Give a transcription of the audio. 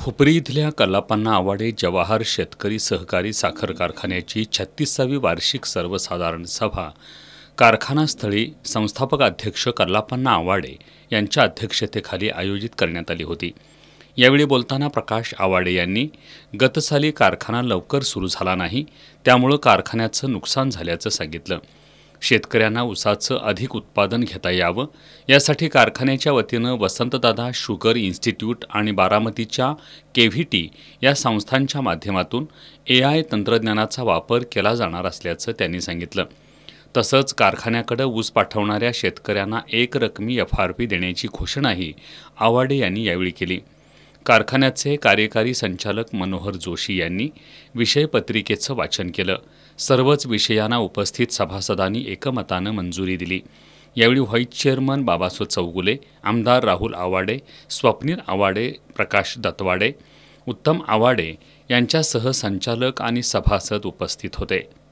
हुपरी इथल्या कल्लापन्ना आवाडे जवाहर शेतकरी सहकारी साखर कारखान्याची 36वी वार्षिक सर्वसाधारण सभा कारखानास्थळी संस्थापक अध्यक्ष कल्लापन्ना आवाडे यांच्या अध्यक्षतेखाली आयोजित करण्यात आली होती। यावेळी बोलताना प्रकाश आवाडे यांनी गत साली कारखाना लवकर सुरू झाला नाही, त्यामुळे कारखान्याचं नुकसान झाल्याचं सांगितलं। शेतकऱ्यांना ऊसाचं अधिक उत्पादन घेता यावं यासाठी कारखान्याच्या वतीनं वसंतदादा शुगर इन्स्टिट्यूट आणि बारामतीच्या केव्हीटी या संस्थांच्या माध्यमातून AI तंत्रज्ञानाचा वापर केला जाणार असल्याचं त्यांनी सांगितलं। तसंच कारखान्याकडे ऊस पाठवणाऱ्या शेतकऱ्यांना एक रकमी FRP देण्याची घोषणाही आवाडे यांनी यावेळी केली। कारखान्याचे कार्यकारी संचालक मनोहर जोशी यांनी विषयपत्रिकेचं वाचन केलं। सर्वच विषयांना उपस्थित सभासदांनी एकमतानं मंजुरी दिली। यावेळी व्हाईस चेअरमन बाबासो चौगुले, आमदार राहुल आवाडे, स्वप्नील आवाडे, प्रकाश दत्तवाडे, उत्तम आवाडे यांच्यासह संचालक आणि सभासद उपस्थित होते।